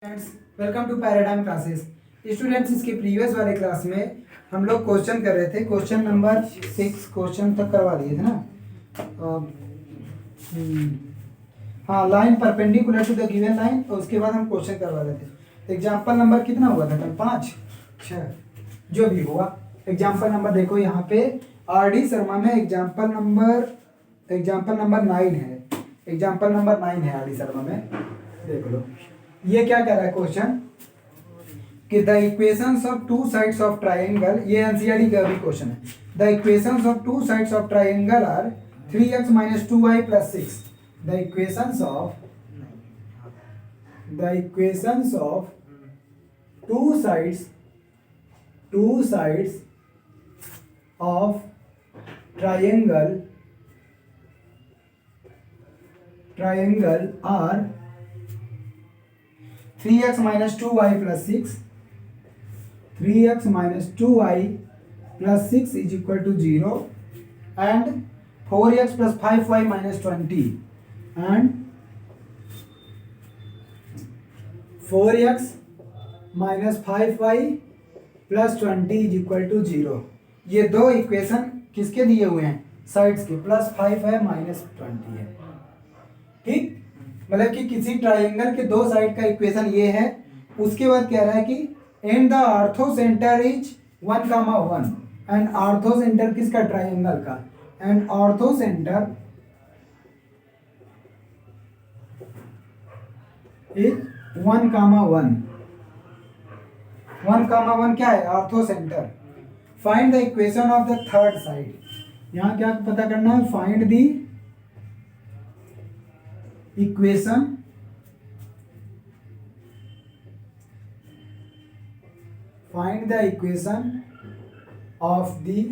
Friends, welcome to paradigm classes. Students, इसके previous वाले class में हम लोग क्वेश्चन कर रहे थे। क्वेश्चन नंबर 6 क्वेश्चन तक करवा दिए थे ना। हाँ, line perpendicular to the given line, और उसके बाद हम क्वेश्चन करवा रहे थे। एग्जाम्पल नंबर कितना हुआ था कल? 5 6 जो भी हुआ। एग्जाम्पल नंबर देखो यहाँ पे आर डी शर्मा में एग्जाम्पल नंबर 9 है। एग्जाम्पल नंबर 9 है आर डी शर्मा में, देख लो। ये क्या कह रहा है क्वेश्चन कि the equations of two sides of triangle, ये एनसीईआरटी का भी क्वेश्चन है। The equations of two sides of triangle are 3x - 2y + 6। The equations of two sides of triangle are 3x - 2y + 6 is equal to 0 and 4x + 5y - 20 and 4x - 5y + 20 is equal to 0। ये दो equation किसके दिए हुए हैं? Sides के। +5 है, -20 है। ठीक, मतलब कि किसी ट्राइंगल के दो साइड का इक्वेशन ये है। उसके बाद कह रहा है कि and the ortho centre is 1,1 and ortho centre किसका? ट्राइंगल का। And ortho centre is 1,1। 1,1 क्या है? Ortho centre. Find the equation of the third side. यहां क्या पता करना है? Find the equation of the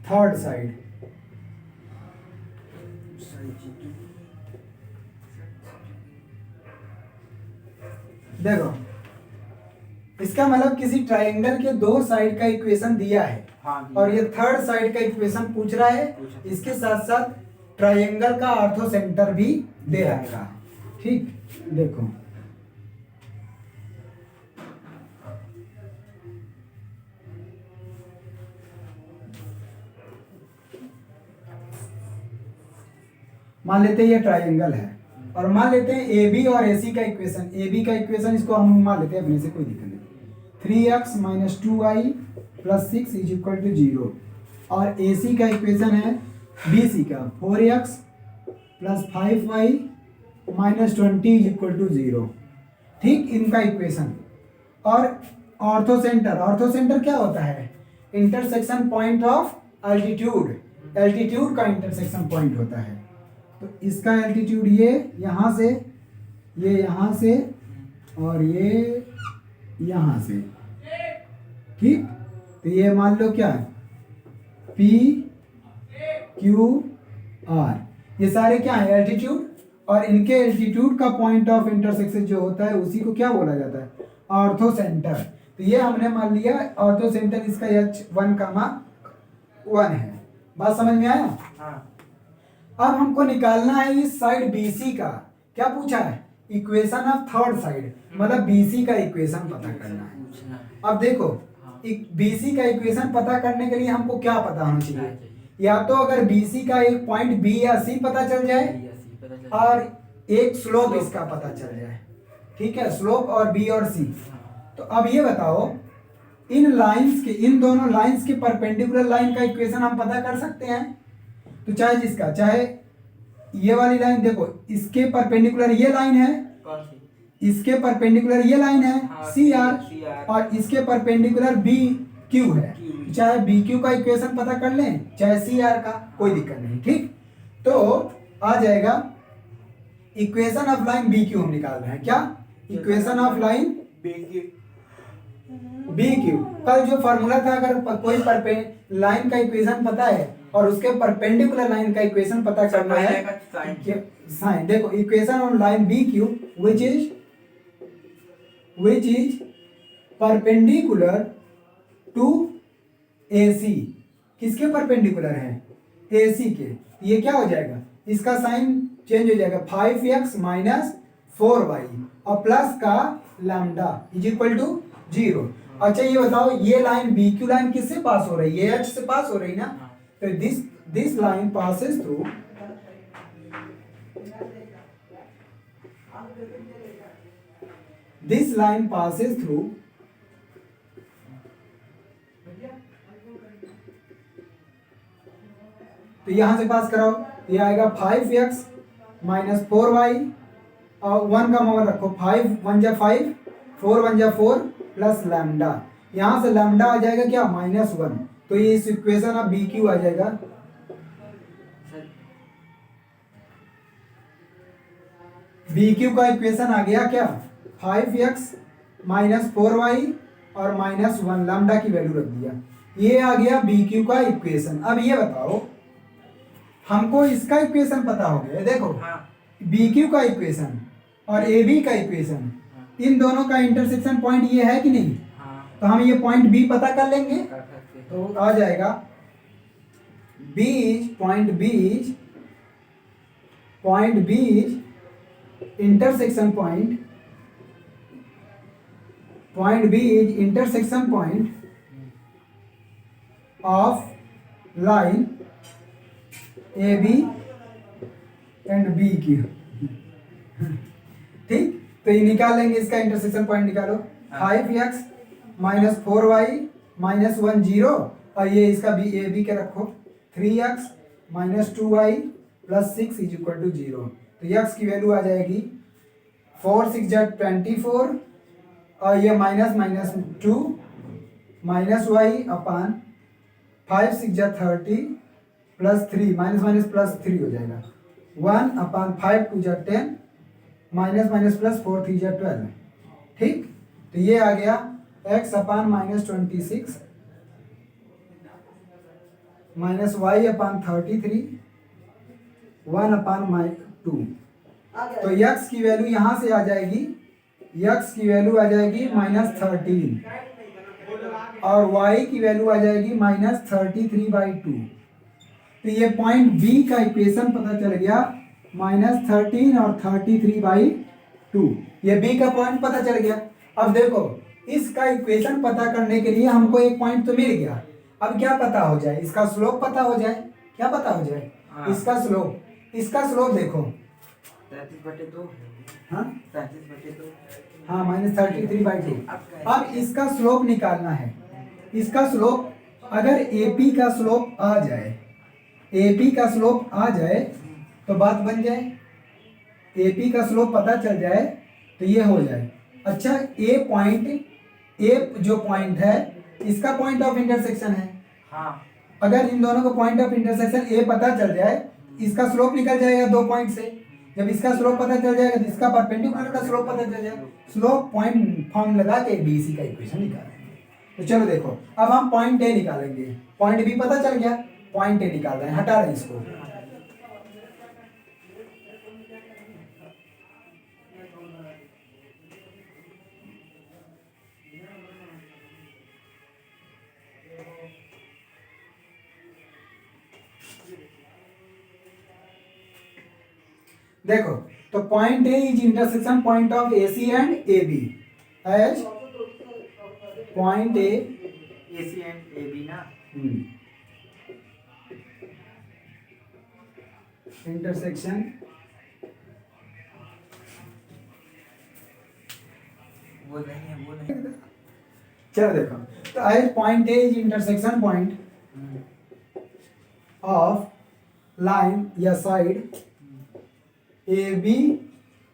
third side। देखो, इसका मतलब किसी ट्राइंगल के दो साइड का इक्वेशन दिया है। और ये थर्ड साइड का इक्वेशन पूछ रहा है। इसके साथ साथ ट्राइंगल का आर्थो सेंटर भी दे रहेगा। ठीक, देखो मान लेते हैं ये ट्राइंगल है, और मान लेते हैं ए बी और ए सी का इक्वेशन। ए बी का इक्वेशन इसको हम मान लेते हैं अपने से, कोई दिक्कत नहीं। 3x - 2y + 6 is equal to 0। और ए सी का इक्वेशन है बी सी का 4x + 5y - 20 is equal to 0। ठीक, इनका इक्वेशन। और ऑर्थो सेंटर क्या होता है? Intersection point of altitude. Altitude का इंटरसेक्शन पॉइंट होता है। तो इसका एल्टीट्यूड ये यहाँ से, ये यहाँ से, और ये यहाँ से। ठीक, तो ये मान लो क्या है? P Q R, ये सारे क्या है? एल्टीट्यूड। और इनके एल्टीट्यूड का पॉइंट ऑफ इंटरसेक्शन जो होता है उसी को क्या बोला जाता है? Ortho centre. तो ये हमने मान लिया ऑर्थो सेंटर इसका H1,1 है। बात समझ में आया? हाँ। अब हमको निकालना है इस साइड BC का। क्या पूछा है? इक्वेशन ऑफ थर्ड साइड, मतलब BC का इक्वेशन पता करना है। अब देखो, BC का इक्वेशन पता करने के लिए हमको क्या पता होना चाहिए? या तो अगर BC का एक पॉइंट B या C पता चल जाए, और एक स्लोप इसका पता चल जाए। ठीक है, स्लोप और B और C। तो अब ये बताओ, इन लाइंस के, इन दोनों लाइंस के परपेंडिकुलर लाइन का इक्वेशन हम पता कर सकते हैं। तो चाहे जिसका, चाहे ये वाली लाइन, देखो इसके परपेंडिकुलर ये लाइन है, इसके परपेंडिकुलर ये लाइन है CR, और इसके परपेंडिकुलर BQ है। चाहे BQ का इक्वेशन पता कर लें, चाहे CR का, कोई दिक्कत नहीं। ठीक, तो आ जाएगा इक्वेशन ऑफ लाइन BQ हम निकाल रहे हैं। क्या? Equation of line BQ। कल जो फॉर्मूला था, अगर कोई लाइन का इक्वेशन पता है और उसके परपेंडिकुलर लाइन का इक्वेशन पता करना है, साइन। देखो, equation of line BQ which is perpendicular to AC। किसके परपेंडिकुलर है? AC के। ये क्या हो जाएगा? इसका साइन चेंज हो जाएगा 5x - 4y और प्लस का लैम्डा इज इक्वल टू 0। अच्छा ये बताओ, ये लाइन बी क्यू लाइन किससे पास हो रही है? ये एच से पास हो रही ना, तो this line passes through this line passes through तो यहां से पास कराओ, ये आएगा 5x माइनस 4y और 1 का मोल रखो, 5 1 जा 5 4 1 जा 4 प्लस लैम्डा, यहां से लैम्डा आ जाएगा क्या? -1। तो ये इस इक्वेशन अब बी क्यू आ जाएगा। बी क्यू का इक्वेशन आ गया क्या? 5x माइनस 4y और -1 लैम्डा की वैल्यू रख दिया, ये आ गया बी क्यू का इक्वेशन। अब ये बताओ, हमको इसका इक्वेशन पता हो गया, देखो बी क्यू का इक्वेशन और ए बी का इक्वेशन, इन दोनों का इंटरसेक्शन पॉइंट ये है कि नहीं? तो हम ये पॉइंट बी पता कर लेंगे, तो आ जाएगा पॉइंट बीज intersection point of line A B and B Q. ठीक, तो ये निकाल लेंगे, इसका इंटरसेक्शन पॉइंट निकालो। 5x माइनस 4y माइनस 1 0 और ये इसका बी ए बी के रखो, 3x minus 2y plus 6 is equal to 0। तो x की वैल्यू आ जाएगी 4 6 जा 24 और ये माइनस 2 माइनस y अपान 5 6 जा 30 प्लस 3 माइनस प्लस 3 हो जाएगा, 1 अपान 5 2 जा 10 माइनस प्लस 4 3 जा 12। ठीक, तो ये आ गया x अपान -26 माइनस y अपान 33 1 अपान -2। तो x की वैल्यू यहां से आ जाएगी, x की वैल्यू आ जाएगी -13 और y की वैल्यू आ जाएगी -33/2। तो ये पॉइंट बी का इक्वेशन पता चल गया, -13 और 33/2, ये बी का पॉइंट पता चल गया। अब देखो, इसका इक्वेशन पता करने के लिए हमको एक पॉइंट तो मिल गया, अब क्या पता हो जाए? इसका स्लोप पता हो जाए। क्या पता हो जाए? इसका स्लोप देखो 33/2। हाँ 33/2। हाँ -33/2। अब इसका स्लोप निकालना है। इसका स्लोप अगर एपी का स्लोप आ जाए, एपी का स्लोप आ जाए तो बात बन जाए, एपी का स्लोप पता चल जाए तो ये हो जाए। अच्छा, ए जो पॉइंट है इसका पॉइंट ऑफ इंटरसेक्शन है। हाँ, अगर इन दोनों को पॉइंट ऑफ इंटरसेक्शन ए पता चल जाए, इसका स्लोप निकल जाएगा 2 पॉइंट से। जब इसका स्लोप पता चल जाएगा तो इसका परपेंडिकुलर का स्लोप पता चल जाएगा, स्लोप पॉइंट फॉर्म लगा के बीसी का इक्वेशन निकालेंगे। तो चलो देखो, अब हम पॉइंट ए निकालेंगे, पॉइंट बी पता चल गया, पॉइंट ए निकाल रहे हैं, हटा रहे हैं इसको। देखो, तो point A is intersection point of AC and A B as point A AC and AB ना। इंटरसेक्शन वो नहीं। चलो देखो, तो as point A is intersection point of line या side A B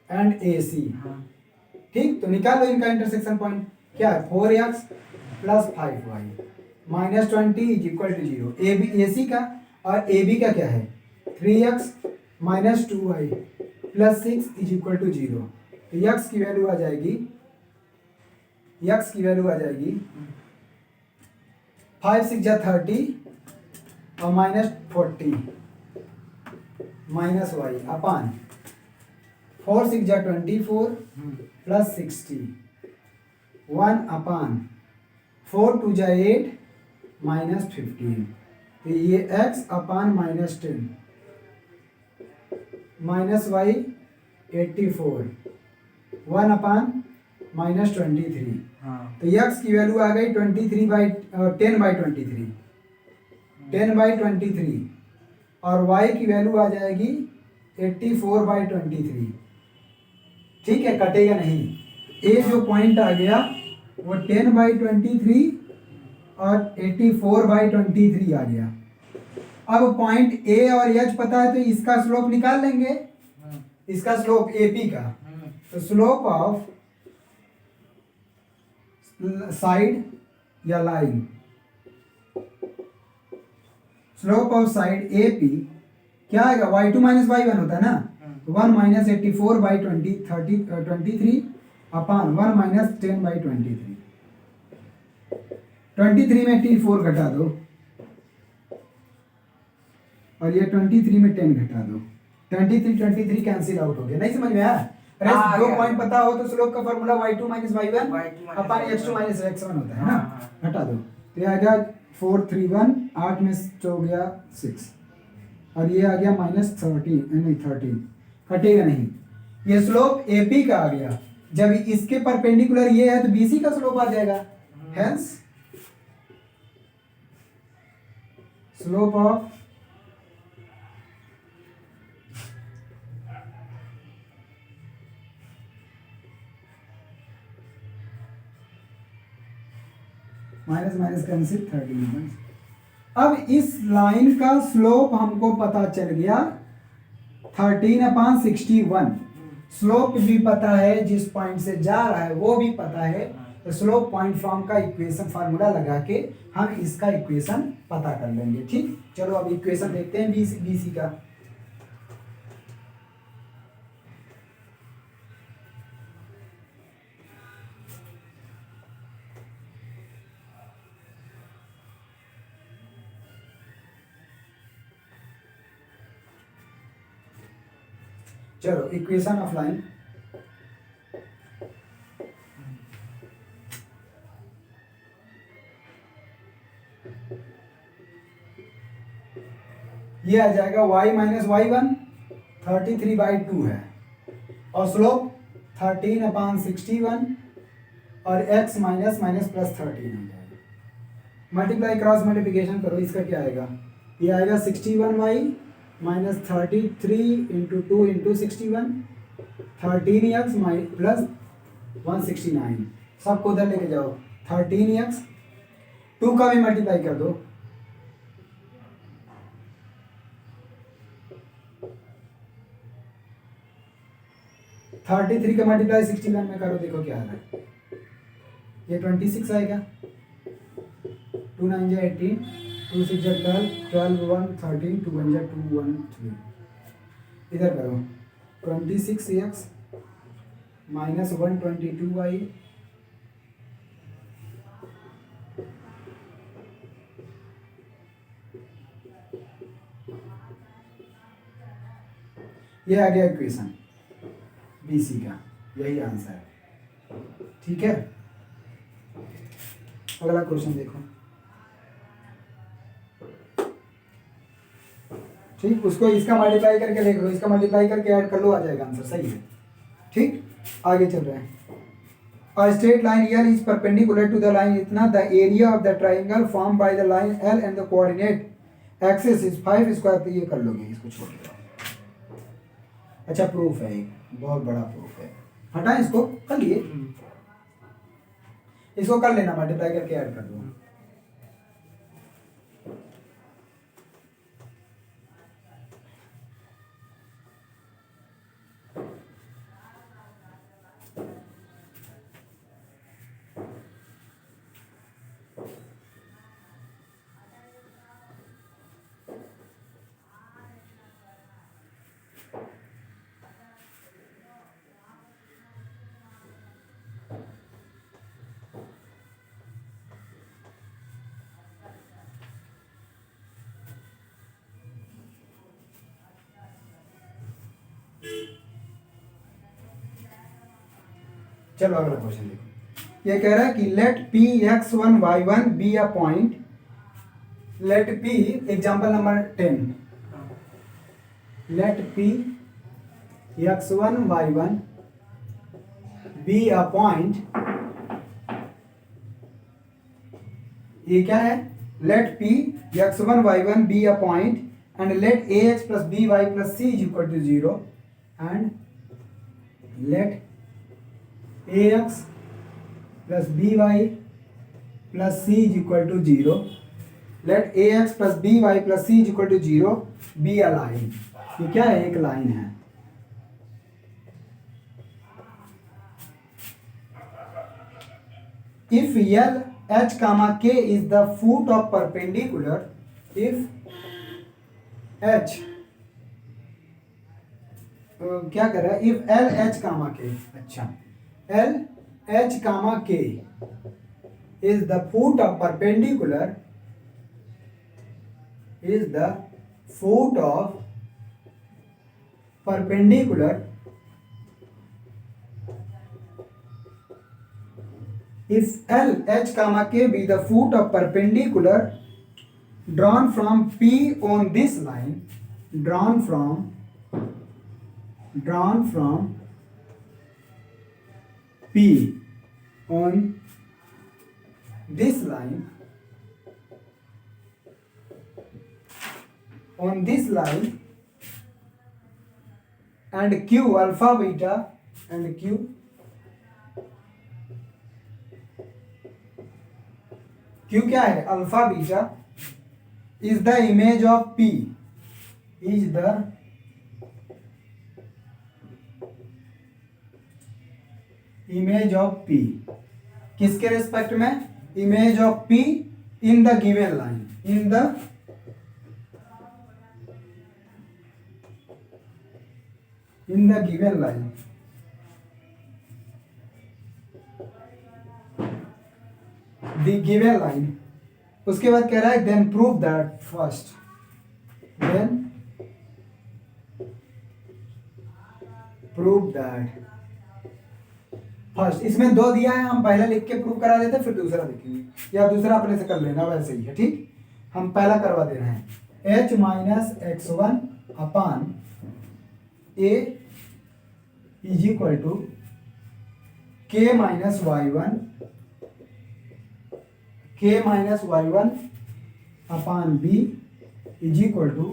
and A C. ठीक, तो निकालो इनका इंटरसेक्शन पॉइंट। क्या है? 4x plus 5y minus 20 is equal to 0। A B A C का और ए बी का क्या है? 3x minus 2y plus 6 is equal to 0। तो x की वैल्यू आ जाएगी, 5 6 जा 30 और -40 माइनस y अपान 4 6 जा 24 प्लस 60 1 अपान 4 2 जा 8 माइनस 15। तो ये x अपान -10 माइनस y 84 1 अपान माइनस 23। हाँ तो x की वैल्यू आ गई 10/23 10/23 और y की वैल्यू आ जाएगी 84/23। ठीक है, कटेगा नहीं। ए जो पॉइंट आ गया वो 10/23 और 84/23 आ गया। अब पॉइंट ए और एच पता है तो इसका स्लोप निकाल लेंगे। इसका स्लोप एपी का, तो स्लोप ऑफ साइड या line, slope of side AP क्या आएगा, y2 माइनस y1 होता है ना, तो 1 माइनस 84/23 अपान 1 माइनस 10/23। 23 में 84 घटा दो और ये 23 में 10 घटा दो। 23 कैंसिल आउट हो गया। नहीं समझ में आया? आ दो गया। पॉइंट पता हो तो स्लोप का formula y2 minus y1 y2 अपान minus x2 माइनस x1 होता है ना। हाँ, हटा दो तो ये आ गया 431, 8 में हो गया 6 और ये आ गया माइनस 13 कटेगा नहीं। ये स्लोप एपी का आ गया। जब इसके परपेंडिकुलर ये है तो बीसी का स्लोप आ जाएगा। Hence slope of minus minus cancel 13। अब इस लाइन का स्लोप हमको पता चल गया 13/61। स्लोप भी पता है, जिस पॉइंट से जा रहा है वो भी पता है। तो स्लोप पॉइंट फॉर्म का इक्वेशन फार्मूला लगा के हम इसका इक्वेशन पता कर लेंगे। ठीक, चलो अब इक्वेशन देखते हैं बीसी का। चलो इक्वेशन ऑफ लाइन, ये आ जाएगा y माइनस y1 33/2 है और स्लोप 13/61 और x माइनस माइनस प्लस 13 हो जाएगा। मल्टीप्लाई क्रॉस मल्टीप्लिकेशन करो, इसका क्या आएगा, ये आएगा 61y minus 33 into 2 into 61 13x plus 169। सबको उधर लेके जाओ। 13x 2 का भी मल्टीप्लाई कर दो, थर्टी थ्री का मल्टीप्लाई 61 में करो, देखो क्या आ रहा है। ये 26 आएगा, 2 9 जा 18, 2 6 जा 12, 12 1 13, 2 1 जा 2 1 3। इधर करो 26x माइनस 122y ये आ गया इक्वेशन बीसी का, यही आंसर है। ठीक है, अगला क्वेश्चन देखो। ठीक, उसको इसका मल्टीप्लाई करके देखो, इसका मल्टीप्लाई करके ऐड कर लो, आ जाएगा आंसर। सही है। ठीक, आगे चल रहे हैं। A straight line here is perpendicular to the line इतना, the area of the triangle formed by the line L and the coordinate axis is 5 square। तो ये कर लोगे, इसको छोड़ दो। अच्छा प्रूफ है, एक बहुत बड़ा प्रूफ है। हटाएं इसको, कर लिए, इसको कर लेना, मल्टीप्लाई करके ऐड कर दो। चलो अगला क्वेश्चन देखो। ये कह रहा है कि let P x1 y1 be a point, let P, example number 10, let P x1 y1 be a point, ये क्या है, let P x1 y1 be a point and let ax plus by plus c is equal to 0 and let ax plus by plus c is equal to 0, let ax plus by plus c is equal to 0 be a line। ये क्या है, एक line है। if L h comma k is the foot of perpendicular, if h क्या कर रहा है, if L h comma k, अच्छा, L h comma k is the foot of perpendicular, is the foot of perpendicular, if L h comma k be the foot of perpendicular drawn from P on this line, drawn from P on this line, and Q alpha beta and Q क्या है, alpha beta is the image of P, is the image of P, किसके respect में, image of P in the given line, in the given line, the given line। उसके बाद कह रहा है then prove that first, then prove that first. इसमें दो दिया है, हम पहला लिख के प्रूव करा देते फिर दूसरा लिखेंगे, या दूसरा अपने से कर लेना, वैसे ही है, ठीक। हम पहला करवा दे रहे हैं, h minus X one upon A is equal to K minus Y one upon B is equal to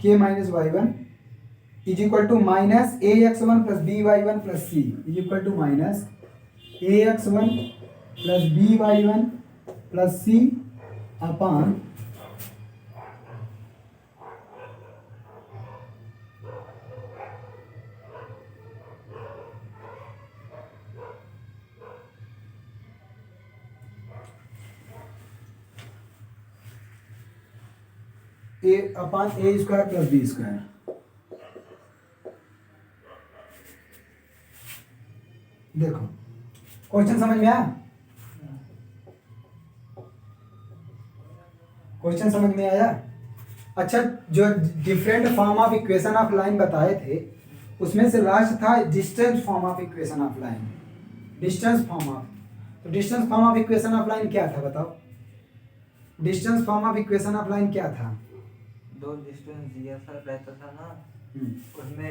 K minus Y one is equal to minus A X one plus B Y one plus C is equal to minus A X one plus B Y one plus C upon A square plus B square. देखो question समझ में आया, question समझ में आया। अच्छा, जो different form of equation of line बताए थे उसमें से लास्ट था distance form of equation of line, distance form of, तो distance form of equation of line क्या था बताओ, distance form of equation of line क्या था, दो डिस्टेंस दिया था रहता था ना, उसमें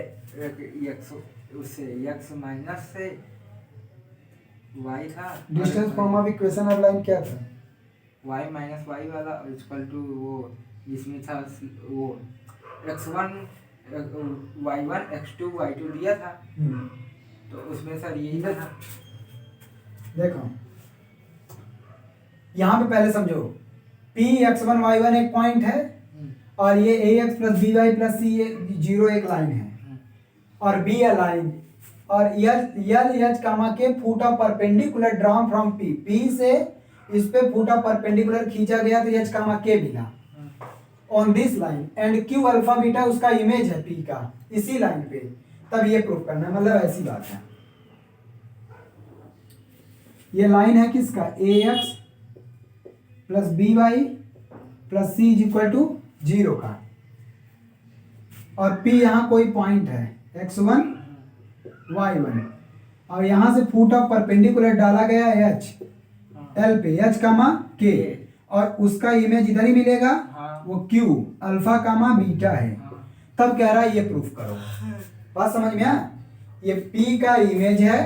एक्स उससे एक्स माइनस से वाई था, distance form of equation of line क्या था, वाई माइनस वाई वाला इक्वल टू वो जिसमें था वो X one Y one X two Y two दिया था, तो उसमें सर यही था ना। देखो यहाँ पे पहले समझो, P X one Y one एक पॉइंट है और ये A X plus B Y plus C zero एक लाइन है, और बी ए लाइन, और यल एच कामा के फूट of perpendicular drawn from P, P से इस पे फूट ऑफ परपेंडिकुलर खींचा गया तो एच कामा के मिला on this line, and Q alpha beta उसका इमेज है पी का इसी लाइन पे, तब ये प्रूफ करना है, मतलब ऐसी बात है। ये लाइन है किसका, A X plus B Y plus C is equal to zero का, और पी यहाँ कोई पॉइंट है एक्स वन वाई वन, और यहां से फूट ऑफ परपेंडिकुलर डाला गया एच एल पे, एच कामा के, और उसका इमेज इधर ही मिलेगा, वो क्यू अल्फा कामा बीटा है, तब कह रहा है ये प्रूफ करो। बात समझ में आया? ये P का इमेज है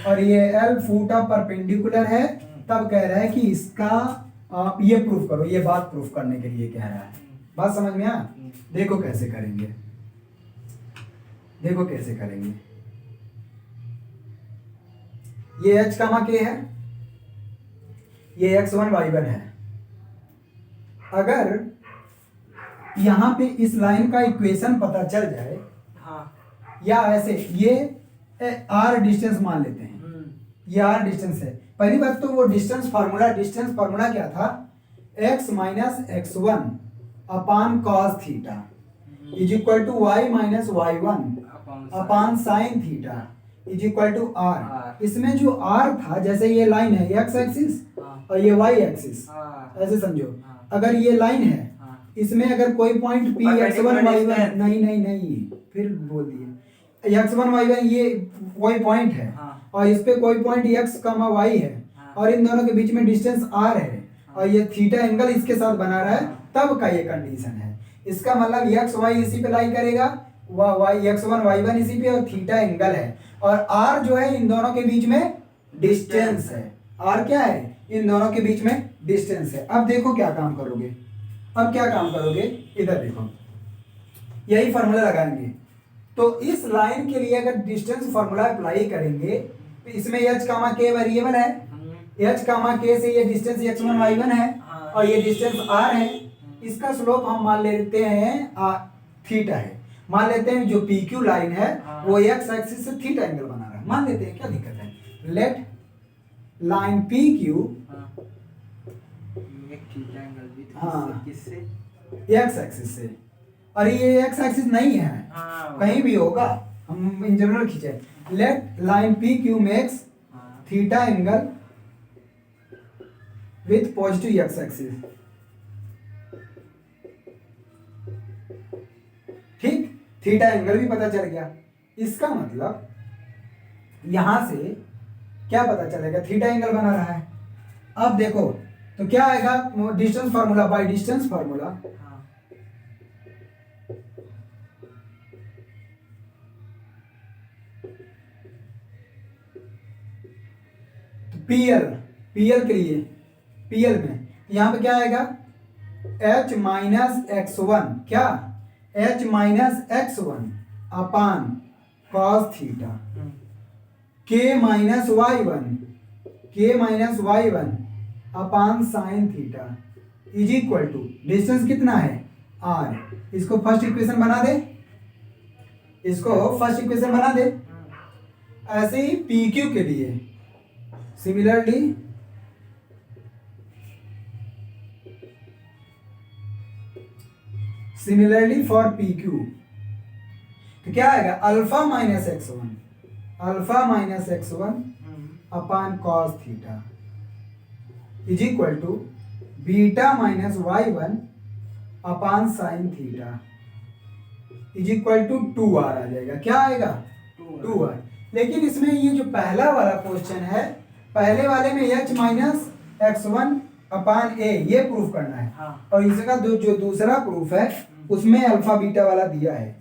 और ये L फुट ऑफ परपेंडिकुलर है, तब कह रहा है कि इसका आप ये प्रूफ करो, ये बात प्रूफ करने के लिए कह रहा है। बात समझ में आया? देखो कैसे करेंगे, देखो कैसे करेंगे। ये h कामा k है, ये x1 y1 है। अगर यहां पे इस लाइन का इक्वेशन पता चल जाए, हाँ या ऐसे ये r डिस्टेंस मान लेते हैं, ये r डिस्टेंस है। पहली बात तो वो डिस्टेंस फार्मूला क्या था? x minus x1 upon cos theta is equal to y minus y1 upon sine theta is equal to r। इसमें जो r था, जैसे ये लाइन है x एक्सिस और ये y एक्सिस, ऐसे समझो। अगर ये लाइन है, इसमें अगर कोई पॉइंट p x1 y1, नहीं फिर बोल दिए, x1 y1 ये कोई पॉइंट है और इस पे कोई पॉइंट x, y है और इन दोनों के बीच में डिस्टेंस r है और ये थीटा एंगल इसके साथ बना रहा है, तब का ये कंडीशन है। इसका मतलब x y इसी पे लाई करेगा, x1 y1 इसी पे, और थीटा एंगल है और r जो है इन दोनों के बीच में डिस्टेंस है। r क्या है? इन दोनों के बीच में डिस्टेंस है। अब देखो क्या काम करोगे, अब क्या काम करोगे, इधर देखो, यही फॉर्मूला लगाएंगे। तो इस लाइन के लिए अगर डिस्टेंस फॉर्मूला अप्लाई करेंगे तो इसमें h कामा k वेरिएबल है, h कामा k से ये डिस्टेंस x1 y1 है और ये डिस्टेंस r है। इसका स्लोप हम मान लेते हैं थीटा है, मान लेते हैं जो PQ लाइन है वो x एक्सिस से थीटा एंगल बना रहा है, मान लेते हैं, क्या दिक्कत है। लेट लाइन PQ किससे? x एक्सिस से, और ये x एक्सिस नहीं है, कहीं भी होगा, हम इन जनरल खींचे। Let line PQ makes theta angle with positive x axis. ठीक, थीटा एंगल भी पता चल गया। इसका मतलब यहां से क्या पता चलेगा? थीटा एंगल बना रहा है। अब देखो तो क्या आएगा? Distance formula, by distance formula तो पीएल के लिए, पीएल में यहां पे क्या आएगा? h माइनस x1, क्या? h minus x1 upon cos theta k minus y1 upon sine theta is equal to, distance कितना है? r। इसको फर्स्ट इक्वेशन बना दे, इसको फर्स्ट इक्वेशन बना दे। ऐसे ही PQ के लिए सिमिलरली फॉर PQ तो क्या आएगा? Alpha minus x1 upon cos theta is equal to beta minus y1 upon sine theta is equal to 2r आ जाएगा। क्या आएगा? 2r। लेकिन इसमें ये जो पहला वाला क्वेश्चन है, पहले वाले में h minus x1 upon a ये प्रूफ करना है, और इसका जो दूसरा प्रूफ है उसमें अल्फा बीटा वाला दिया है।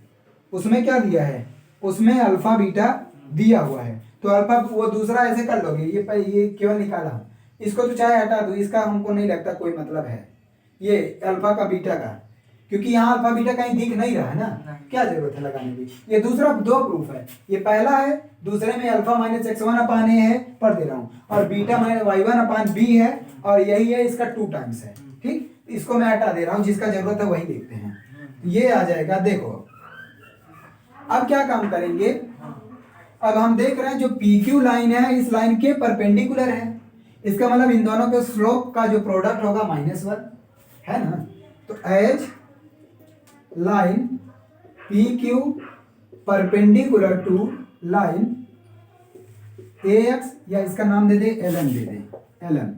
उसमें क्या दिया है? उसमें अल्फा बीटा दिया हुआ है। तो अल्फा वो दूसरा ऐसे कर लोगे, ये केवल निकाला, इसको तो चाहे हटा दो, इसका हमको नहीं लगता कोई मतलब है ये अल्फा का बीटा का, क्योंकि यहाँ अल्फा बीटा कहीं दिख नहीं रहा है ना, क्या जरूरत है लगाने की। ये दूसरा दो प्रूफ है, ये पहला है, दूसरे में अल्फा माइनस x1 अपान ए है, पढ़ दे रहा हूँ, और बीटा माइनस y1 अपान b है, और यही है इसका 2 टाइम्स है। ठीक, इसको मैं हटा दे रहा हूँ, जिसका जरूरत है वही देखते हैं। ये आ जाएगा। देखो अब क्या काम करेंगे, अब हम देख रहे हैं जो PQ लाइन है इस लाइन के परपेंडिकुलर है, इसका मतलब इन दोनों के स्लोप का जो प्रोडक्ट होगा -1 है ना। तो as line PQ perpendicular to line AX, या इसका नाम दे दे LN, दे दे LN,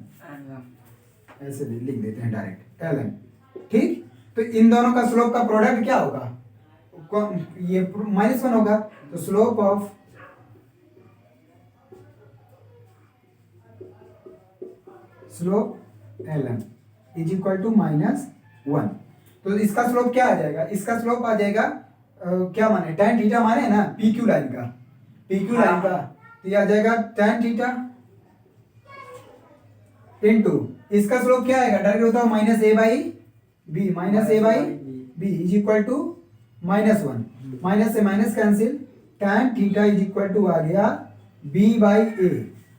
ऐसे लिख देते हैं डायरेक्ट LN। ठीक, तो इन दोनों का स्लोप का प्रोडक्ट क्या होगा? ये -1 होगा, तो slope of LN is equal to -1। तो इसका स्लोप क्या आ जाएगा? इसका स्लोप आ जाएगा क्या माने, tan थीटा माने ना पी क्यू लाइन का, पी क्यू लाइन का, तो ये आ जाएगा tan थीटा इनटू इसका स्लोप क्या आएगा, डायरेक्ट होता है minus A by B, minus A by B is equal to -1, minus से minus cancel, tan theta is equal to आ गया b बाई ए।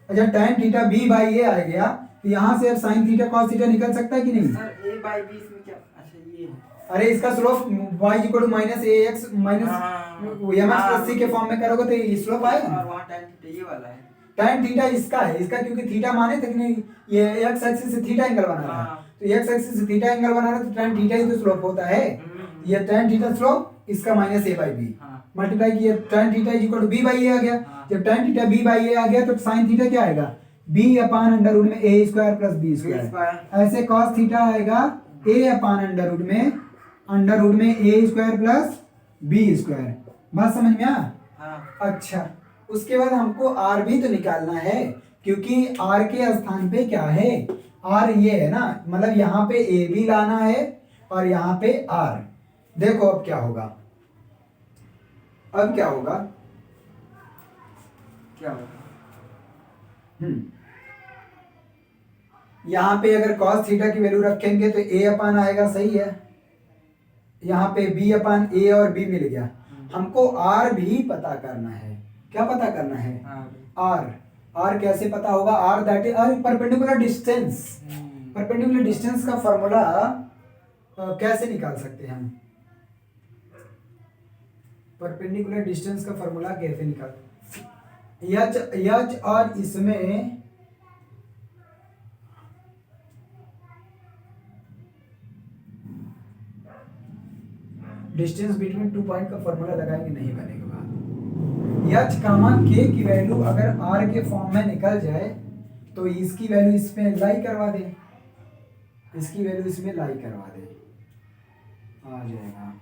अच्छा tan theta b by A आ गया, तो यहाँ से अब sin थीटा cos थीटा निकल सकता है कि नहीं? सर a बाई बी इसमें क्या, अच्छा ये अरे इसका slope y equal to minus A X minus M X plus C के फॉर्म में करोगे तो ये स्लोप आएगा, और वहाँ tan थीटा ये वाला है, tan थीटा इसका है, इसका क्योंकि थीटा माने थे कि नहीं, ये एक्स एक्सिस से थीटा एंगल बना रहा है, तो एक्स एक्सिस से थीटा एंगल बना रहा है, तो tan थीटा ही तो स्लोप होता है, ये tan थीटा स्लोप इसका minus A by B multiply किया, tan theta is equal to b by A आ गया, जब tan theta b by A आ गया तो sin थीटा क्या आएगा, b अपान अंडर रूट में a square plus b square, ऐसे cos थीटा आएगा a अपान अंडर रूट में a square plus b square, बात समझ में आ? अच्छा उसके बाद हमको r भी तो निकालना है, क्योंकि r के स्थान पे क्या है, r ये है ना, मतलब यहाँ पे a भी लाना है और यहाँ पे r। देखो अब क्या होगा, अब क्या होगा, क्या होगा, यहाँ पे अगर cos थीटा की वैल्यू रखेंगे तो a अपान आएगा, सही है, यहाँ पे b अपान a और b मिल गया, हमको r भी पता करना है, क्या पता करना है, r कैसे पता होगा, r that is perpendicular distance, perpendicular distance का फॉर्मूला कैसे निकाल सकते हैं हम, परपेंडिकुलर डिस्टेंस का फॉर्मूला कैसे निकाल, यच और इसमें डिस्टेंस बिटवीन 2 पॉइंट का फॉर्मूला लगाएंगे, नहीं बनेगा, यच कामा के की वैल्यू अगर आर के फॉर्म में निकल जाए तो इसकी वैल्यू इसमें लाई करवा दे, इसकी वैल्यू इसमें लाई करवा दे, आ जाएगा,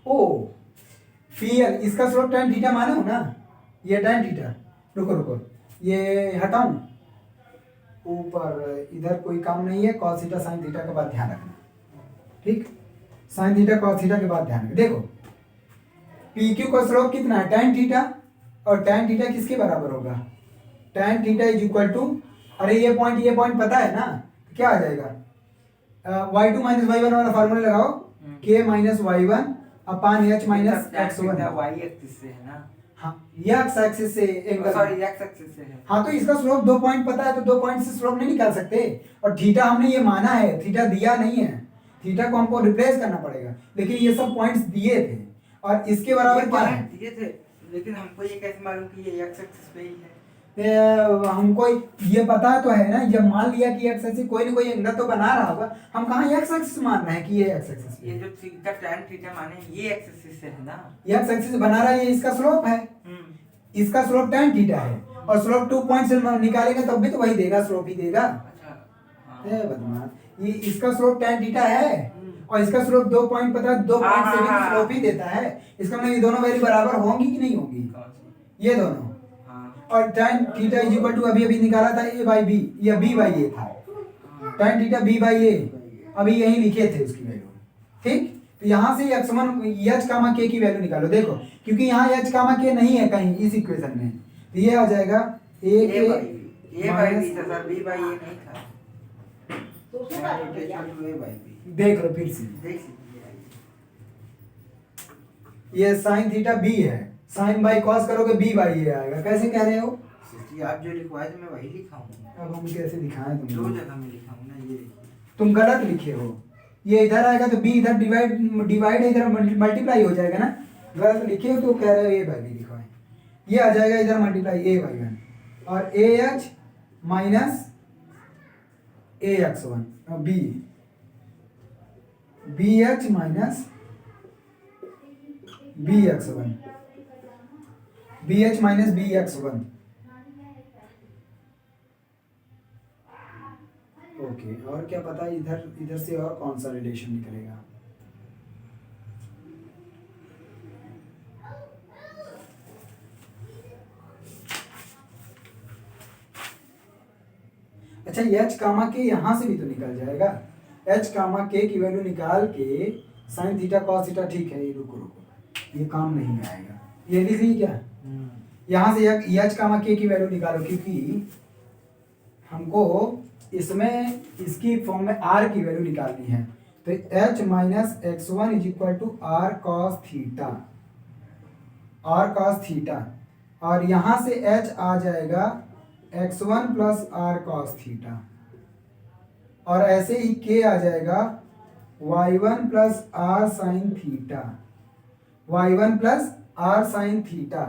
ओ फिर इसका स्लोप tan थीटा माने हो ना, ये tan थीटा, रुको ये हटाऊं ऊपर, इधर कोई काम नहीं है, cos थीटा sin थीटा के बाद ध्यान रखना, ठीक, sin थीटा cos थीटा के बाद ध्यान रखना, देखो PQ का स्लोप कितना है, tan थीटा, और tan थीटा किसके बराबर होगा, tan theta is equal to, अरे ये पॉइंट पता है ना, क्या आ जाएगा, y2 माइनस y1 वाला फार्मूला लगाओ, k माइनस y1 अपान h minus x1, y axis से है ना, हाँ ये x एक्सिस से एंगल, सॉरी x एक्सिस से है, हाँ तो इसका स्लोप 2 पॉइंट पता है, तो 2 पॉइंट से स्लोप नहीं निकाल सकते, और थीटा हमने ये माना है, थीटा दिया नहीं है, थीटा को हमको रिप्लेस करना पड़ेगा, लेकिन ये सब पॉइंट्स दिए थे, और इसके बराबर क्या है, दिए थे, लेकिन हमको ये कैसे मालूम कि ये x एक्सिस पे ही है, हमको ये पता तो है ना, जब मान लिया कि x एक्सिस कोई ना कोई एंगल तो बना रहा होगा, हम कहाँ x एक्सिस मान रहे हैं कि ये x एक्सिस, ये जो थीटा tan थीटा माने ये x एक्सिस से है ना, ये x एक्सिस बना रहा है, ये इसका स्लोप है, इसका स्लोप tan थीटा है, और स्लोप 2 पॉइंट से निकालेंगे तब भी तो वही देगा, स्लोप ही देगा, अच्छा बदमाश, ये इसका स्लोप tan थीटा है, और इसका स्लोप 2 पॉइंट पता है, 2 पॉइंट से भी स्लोप ही देता है, इसका मतलब ये दोनों वैल्यू बराबर होंगी कि नहीं होंगी, ये दोनों, और tan theta is equal to अभी निकाला था a बाई बी या b बाई ए था, tan theta b by A अभी यही लिखे थे उसकी वैल्यू, ठीक, तो यहाँ से x1 h कामा k की वैल्यू निकालो, देखो क्योंकि यहाँ h कामा k नहीं है कहीं इस इक्वेशन में, तो ये आ जाएगा a के बाई b था सर, b बाई ए नहीं था, a बाई b, देख लो फिर से, देख ये sin थीटा b है, sin बाई cos करोगे b बाई ए आएगा, कैसे कह रहे हो, आप जो लिखवाए थे मैं वही लिखा हूँ, अब हम कैसे दिखाएं दो तुमको, जगह में लिखा हूँ ना, ये तुम गलत लिखे हो, ये इधर आएगा तो b इधर डिवाइड इधर मल्टीप्लाई हो जाएगा ना, गलत लिखे हो तो कह रहे हो a बाई बी लिखवाएं, ये आ जाएगा इधर मल्टीप्लाई a बाई 1 और ah minus ax1 b bh minus bx1 bh minus bx1, okay, और क्या पता इधर से और कौन सा रिलेशन निकलेगा, अच्छा h कामा के यहाँ से भी तो निकल जाएगा, h कामा के की वैल्यू निकाल के साइन थीटा कॉस थीटा ठीक है, ये रुको रुको, ये काम नहीं आएगा। ये लीजिए क्या, यहाँ से एच कामा के की वैल्यू निकालो, क्योंकि हमको इसमें इसकी फॉर्म में आर की वैल्यू निकालनी है। तो H minus X one is equal to R cos theta, R cos theta, और यहाँ से एच आ जाएगा X one plus R cos theta, और ऐसे ही के आ जाएगा Y one plus R sine theta, Y one plus R sine theta.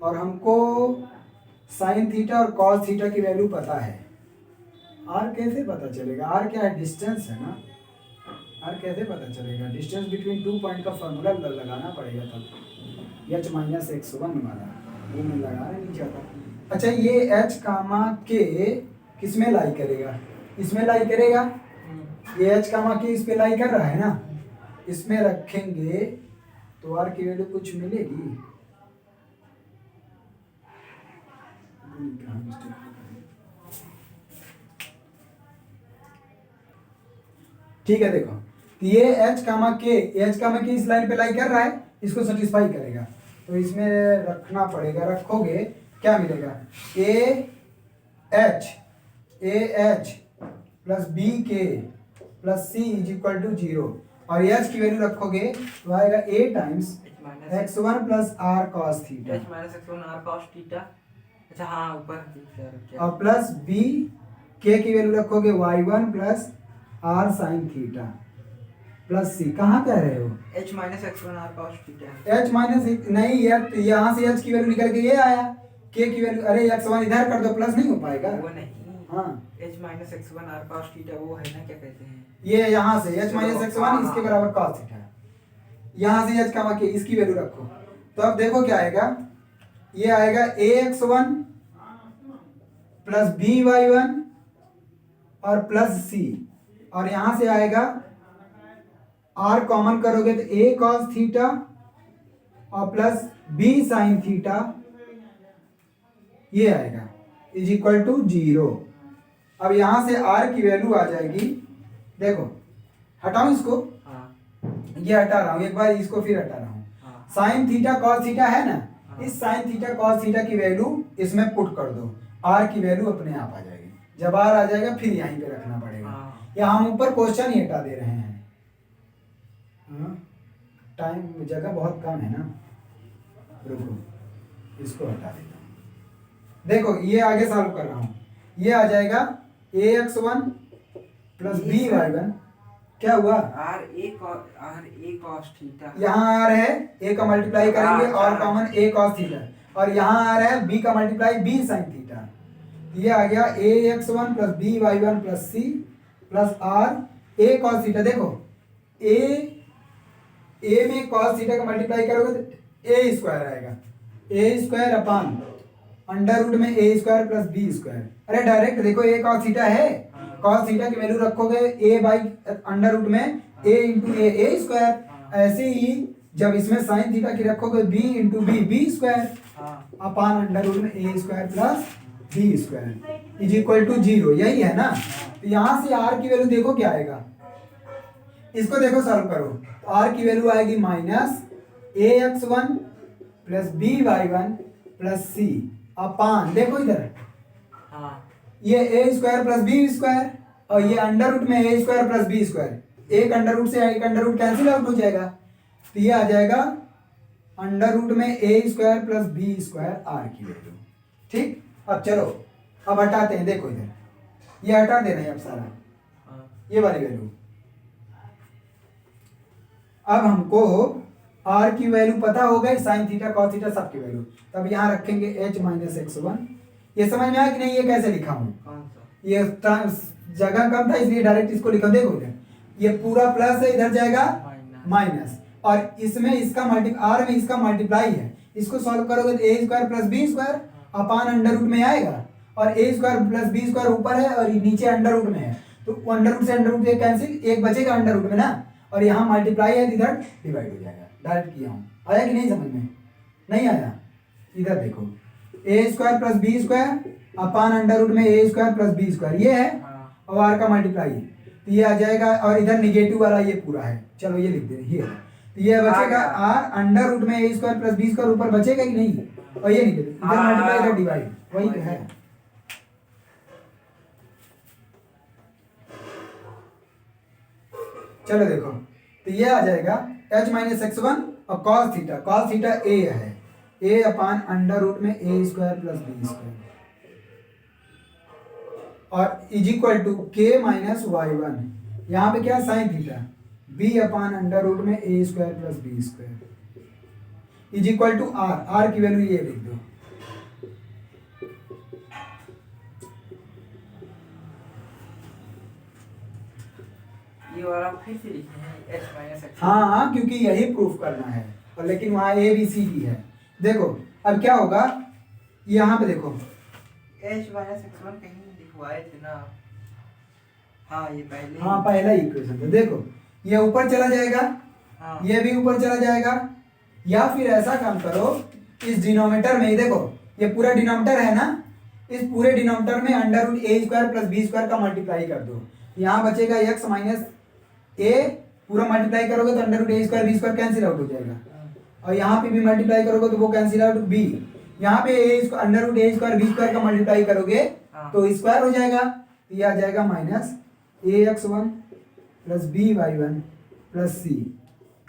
और हमको साइन थीटा और कॉस थीटा की वैल्यू पता है। आर कैसे पता चलेगा, आर क्या है, डिस्टेंस है ना, आर कैसे पता चलेगा, डिस्टेंस बिटवीन 2 पॉइंट का फॉर्मूला लगाना पड़ेगा तब। एच माइनस एक्स वन वाला वो मैं लगा रहा नहीं चाहता। अच्छा, ये एच कामा के किस में लाई करेगा, इसमें लाई करेगा, ये एच कामा के इस पे लाई कर रहा है ना, इसमें रखेंगे तो आर की वैल्यू कुछ मिलेगी। ठीक है, देखो ये एच कामा के इस लाइन पे लाई कर रहा है, इसको सेटिस्फाई करेगा, तो इसमें रखना पड़ेगा, रखोगे क्या मिलेगा, A H plus B K plus C is equal to 0, और एच की वैल्यू रखोगे तो आएगा A times X one plus R cos theta, H minus X one R cos theta. अच्छा हाँ, ऊपर और प्लस बी के की वैल्यू रखोगे Y one plus R sine theta plus C. कहाँ कह रहे हो, H minus X one R cos theta, H minus नहीं यार, यहाँ से एच की वैल्यू निकल के ये आया, के की वैल्यू, अरे एक्स वन इधर कर दो, प्लस नहीं हो पाएगा वो नहीं, हाँ, H minus X one R cos theta वो है ना, क्या कहते हैं, ये यहाँ से एच माइनस एक्स वन इसके बराबर कॉस थीटा, यहाँ से एच कामा के इसकी वैल्यू रखो, तो अब देखो क्या आएगा, ये आएगा A X one plus B Y one और प्लस सी, और यहां से आएगा आर कॉमन करोगे तो ए कॉस थीटा और प्लस बी साइन थीटा, ये आएगा इज इक्वल टू 0। अब यहां से आर की वैल्यू आ जाएगी, देखो हटाऊं इसको, ये हटा रहा हूं एक बार, इसको फिर हटा रहा हूं, साइन थीटा कॉस थीटा है ना, इस साइन थीटा कॉस थीटा की वैल्यू इसमें पुट कर दो, आर की वैल्यू अपने आप आ जाएगी, जब आर आ जाएगा फिर यहीं पे रखना पड़ेगा, या हम ऊपर क्वेश्चन ही हटा दे रहे हैं, टाइम जगह बहुत कम है ना, रुको इसको हटा देता हूँ। देखो ये आगे सॉल्व कर रहा हूँ, ये आ जाएगा A X one plus B Y one, क्या हुआ, आर ए कॉस थीटा, यहाँ आर है, ए का मल्टीप्लाई करेंगे और कॉमन ए कॉस थीटा, और यहाँ आ रहा है बी का मल्टीप्लाई बी साइन थीटा, ये आ गया A X one plus B Y one plus C plus R A cos theta. देखो ए में कॉस थीटा का मल्टीप्लाई करोगे तो ए स्क्वायर आएगा, ए स्क्वायर अपान अंडर रूट में A square plus B square, अरे डायरेक्ट देखो ए कॉस थीटा है, कॉस थीटा की वैल्यू रखोगे ए बाई अंडर रूट में ए इंटू ए स्क्वायर, ऐसे ही जब इसमें साइन थीटा की रखोगे B into B square upon under root में A square plus B square is equal to 0, यही है ना। तो यहाँ से आर की वैल्यू देखो क्या आएगा, इसको देखो सॉल्व करो, तो आर की वैल्यू आएगी minus A X one plus B Y one plus C upon, देखो इधर ये A square plus B square, और ये अंडर रूट में A square plus B square, एक अंडर रूट से एक अंडर रूट कैंसिल आउट हो जाएगा, तो ये आ जाएगा अंडर रूट में A square plus B square R की वैल्यू। ठीक, अब चलो अब हटाते हैं, देखो इधर ये हटा देना है अब सारा, ये वाली वैल्यू, अब हमको आर की वैल्यू पता हो गई, साइन थीटा कॉस थीटा सबकी वैल्यू, तब यहाँ रखेंगे एच माइनस एक्स वन। ये समझ में आया कि नहीं, ये कैसे लिखा हूँ, ये जगह कम था इसलिए डायरेक्ट इसको लिखा, देखो इधर ये पूरा प्लस है, इधर जाएगा माइनस, और इसमें इसका आर में इसका मल्टीप्लाई है, इसको सॉल्व करोगे तो A square plus B square upon under root में आएगा, और A square plus B square ऊपर है और नीचे अंडर रूट में है, तो अंडर रूट से अंडर रूट कैंसिल, एक बचेगा अंडर रूट में ना, और यहाँ मल्टीप्लाई है इधर डिवाइड हो जाएगा, डायरेक्ट किया हूँ, आया कि नहीं समझ में, नहीं आया, इधर देखो A square plus B square upon under root में A square plus B square, ये है और आर का मल्टीप्लाई, तो तो ये आ जाएगा, और इधर निगेटिव वाला ये पूरा है, चलो ये लिख दे ये, तो ये बचेगा आर अंडर रूट में A square plus B square, ऊपर बचेगा कि नहीं, और ये निकले इधर मल्टीप्लाई इधर डिवाइड, वही तो है। चलो देखो, तो ये आ जाएगा h माइनस एक्स वन और कॉस थीटा ए है, ए अपान अंडर रूट में A square plus B square, और is equal to K minus Y one, यहाँ पे क्या sine theta, B upon under root में A square plus B square is equal to R की value ये लिख दो। ये वाला फिर से लिखे हैं h माइनस एक्स। हाँ, क्योंकि यही प्रूफ करना है, और लेकिन वहाँ ए बी सी डी है। देखो अब क्या होगा, यहाँ पे देखो h माइनस एक्स वन कहीं लिखवाए थे ना, हाँ ये पहले, हाँ पहला इक्वेशन था। देखो ये ऊपर चला जाएगा, हाँ ये भी ऊपर चला जाएगा, या फिर ऐसा काम करो, इस डिनोमिनेटर में ही देखो, ये पूरा डिनोमिनेटर है ना, इस पूरे डिनोमिनेटर में under root A square plus B square का मल्टीप्लाई कर दो, यहाँ बचेगा एक्स माइनस ए, पूरा मल्टीप्लाई करोगे तो under root A square B square cancel out हो जाएगा, और यहाँ पे भी मल्टीप्लाई करोगे तो वो कैंसिल आउट बी, यहाँ पे A under root A square B square का मल्टीप्लाई करोगे तो स्क्वायर हो जाएगा, ये आ जाएगा minus A X one plus B Y one plus C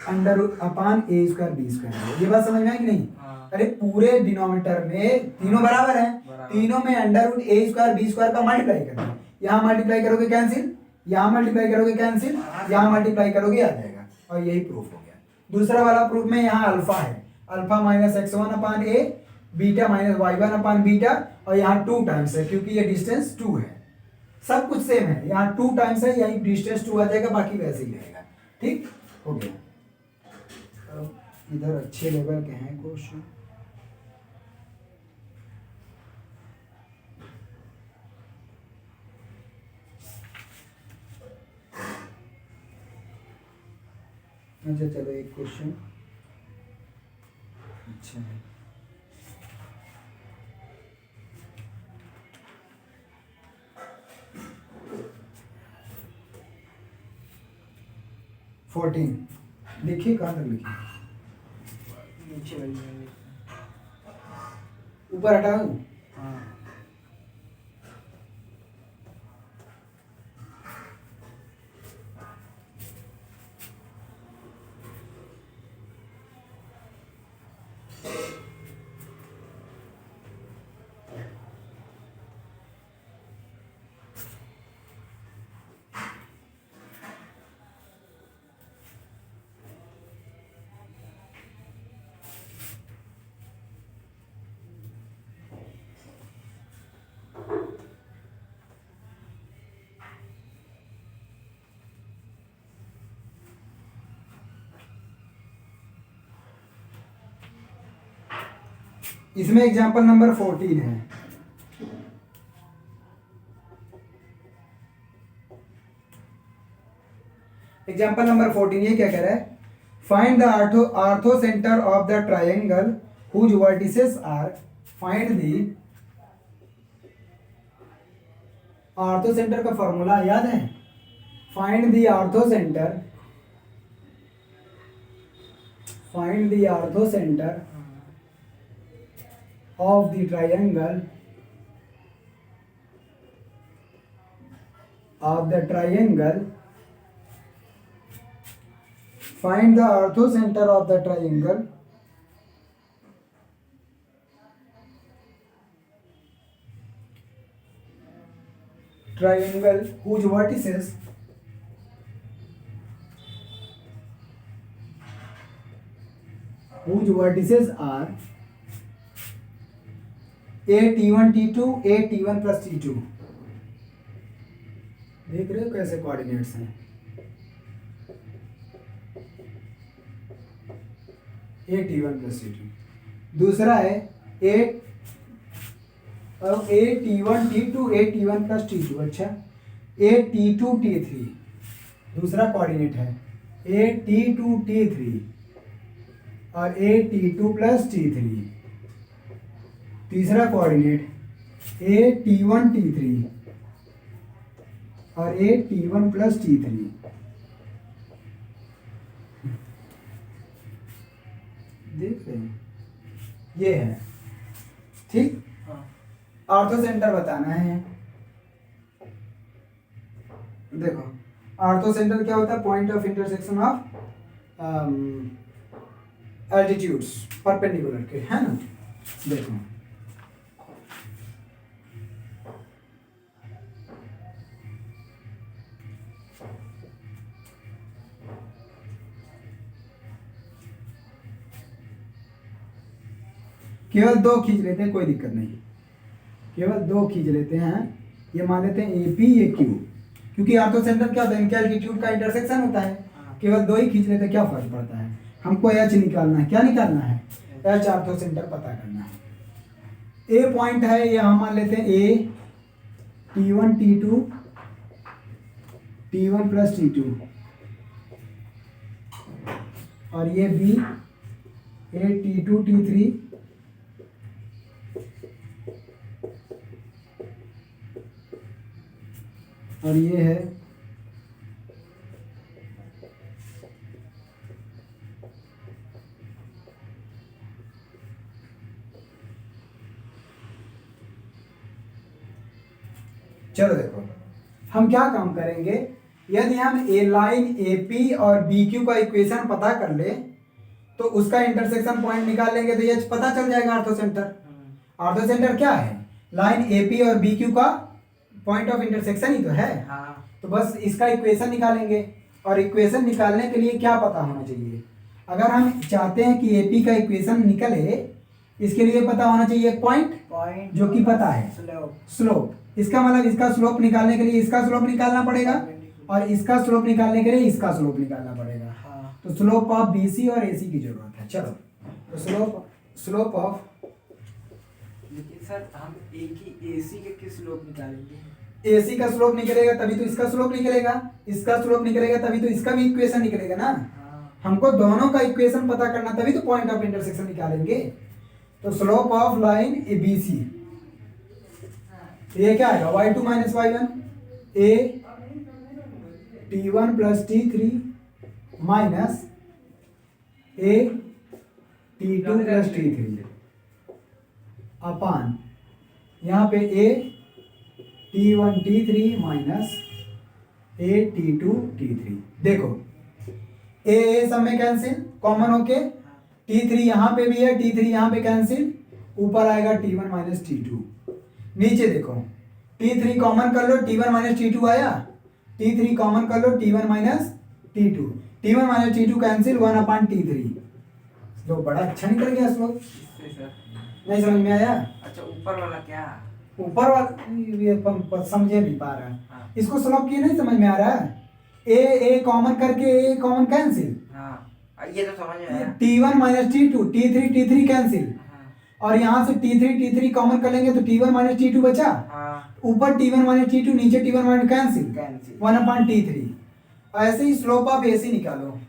under root upon A square B square. ये बात समझ में आई कि नहीं? अरे पूरे डिनोमिनेटर में तीनों बराबर हैं, तीनों में under root A square B square का मल्टीप्लाई करना, यहाँ मल्टीप्लाई करोगे कैंसिल, यहाँ मल्टीप्लाई करोगे कैंसिल, यहाँ मल्टीप्लाई करोगे आ जाएगा, और यही प्रूफ हो गया। दूसरा वाला प्रूफ में यहाँ अल्फा है, alpha minus X one upon A, beta minus Y one upon beta, और यहाँ 2 टाइम्स है क्योंकि ये डिस्टेंस 2 है, सब कुछ सेम है, यहाँ 2 टाइम्स है, यही डिस्टेंस 2 आ जाएगा, बाकी वैसे ही रहेगा। ठीक हो गया। अब इधर अच्छे लेवल के हैं क्वेश्चन, अच्छा चलो एक क्वेश्चन अच्छा है। फोर्टीन लिखिए, कहाँ तक लिखिए, नीचे वाली में ऊपर हटाओ। हाँ इसमें एग्जांपल नंबर 14 है। एग्जांपल नंबर 14 ये क्या कह रहा है, find the orthocentre of the triangle whose vertices are, find the orthocentre का फॉर्मूला याद है, find the orthocentre, find the orthocentre of the triangle find the orthocenter of the triangle whose vertices are a t1 t2 a t1 plus t2। देख रहे हो कैसे coordinates हैं, a t1 plus t2। दूसरा है a t1 t2 a t1 plus t2, अच्छा a t2 t3 दूसरा coordinate है, a t2 t3 और a t2 प्लस t3 तीसरा कोऑर्डिनेट a t1 t3 और ये T1 प्लस T3। देख रहे हैं, ये है ठीक। हाँ। ऑर्थो सेंटर बताना है। देखो ऑर्थो सेंटर क्या होता है? Point of intersection of altitudes perpendicular के, है ना। देखो केवल दो खींच लेते हैं, कोई दिक्कत नहीं, केवल दो खींच लेते हैं। ये मान लेते हैं AP, ये Q, क्योंकि ऑर्थो सेंटर क्या होता है? इनके एल्टीट्यूड का इंटरसेक्शन होता है। केवल दो ही खींच लेते हैं, क्या फर्क पड़ता है? हमको H निकालना है। क्या निकालना है? H ऑर्थो सेंटर पता करना है। A पॉइंट है, ये हम मान लेते हैं A, T1 T2 T1 plus T2, और ये B A T2 T3 और ये है चलो देखो हम क्या काम करेंगे। यदि हम ए लाइन AP और BQ का इक्वेशन पता कर ले तो उसका इंटरसेक्शन पॉइंट निकाल लेंगे, तो ये पता चल जाएगा ऑर्थो सेंटर। ऑर्थो सेंटर क्या है? लाइन AP और BQ का पॉइंट ऑफ इंटरसेक्शन ही तो है। हाँ। तो बस इसका इक्वेशन निकालेंगे, और इक्वेशन निकालने के लिए क्या पता होना चाहिए? अगर हम चाहते हैं कि AP का इक्वेशन निकले, इसके लिए पता होना चाहिए पॉइंट जो कि पता है स्लोप। इसका मतलब इसका स्लोप निकालने के लिए इसका स्लोप निकालना पड़ेगा, और इसका स्लोप निकालने के लिए इसका स्लोप निकालना पड़ेगा। हाँ। तो स्लोप ऑफ BC और AC की जरूरत है। चलो तो स्लोप ऑफ, लेकिन सर हम AC के किस स्लोप निकालेंगे? AC का स्लोप निकलेगा तभी तो इसका स्लोप निकलेगा, इसका स्लोप निकलेगा तभी तो इसका भी इक्वेशन निकलेगा ना। हाँ। हमको दोनों का इक्वेशन पता करना, तभी तो पॉइंट ऑफ इंटरसेक्शन निकालेंगे। तो स्लोप ऑफ लाइन ABC, ये क्या आएगा? y2 minus y1 A T1 plus T3 minus A T2 plus T3 अपान यहाँ पे A T1 T3 minus A T2 T3। देखो A सब में कैंसिल कॉमन होके, T3 यहाँ पे भी है, T3 यहाँ पे कैंसिल, ऊपर आएगा T1 माइनस T2। नीचे देखो T3 कॉमन कर लो, T1 माइनस T2 आया, T3 कॉमन कर लो, T1 minus T2, T1 minus T2 cancel, 1 अपान T3। तो बड़ा अच्छा निकल गया स्लोप। नहीं समझ में आया? अच्छा ऊपर वाला क्या? ऊपर वाला ये समझे नहीं पा रहा है। हाँ। इसको स्लोप की नहीं समझ में आ रहा है? ए कॉमन करके ए कॉमन कैंसिल, हाँ ये तो समझ में आया। T1 minus T2 T3 cancel, और यहाँ से T3 कॉमन कर लेंगे तो T1 माइनस T2 बचा। हाँ। ऊपर T1 माइनस T2, नीचे T1 minus cancel, cancel 1 upon T3। ऐसे ही स्लोप ऑफ AC निकालो।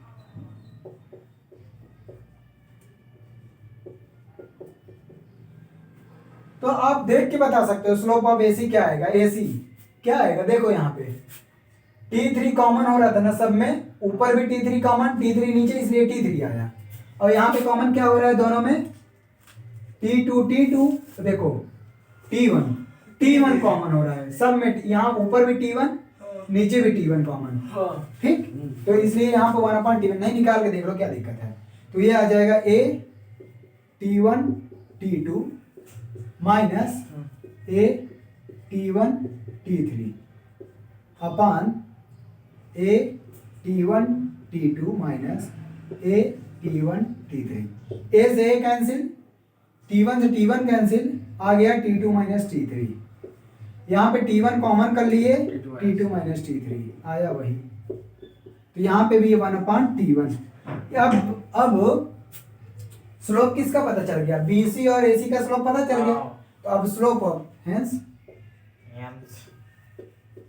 तो आप देख के बता सकते हो स्लोप ऑफ AC क्या आएगा। AC क्या आएगा? देखो यहाँ पे T3 कॉमन हो रहा था ना सब में, ऊपर भी T3 कॉमन, T3 नीचे इसलिए T3 आया, और यहाँ पे कॉमन क्या हो रहा है दोनों में? T2 तो देखो T1 कॉमन हो रहा है सब में, यहाँ ऊपर भी T1 नीचे भी T1 कॉमन, ठीक। तो इसलिए यहाँ पे 1 अपॉन T1 नहीं, निकाल के देख लो क्या दिक्कत है। तो ये आ जाएगा A T1 T2 minus A T1 T3 upon A T1 T2 minus A T1 T3। A से A कैंसिल, T1 से T1 कैंसिल, आ गया T2 माइनस T3। यहाँ पे T1 कॉमन कर लिए, T2 माइनस T3 आया वही। तो यहाँ पे भी 1 अपॉन T1। अब स्लोप किसका पता चल गया? BC और AC का स्लोप पता चल गया। तो अब slope of hence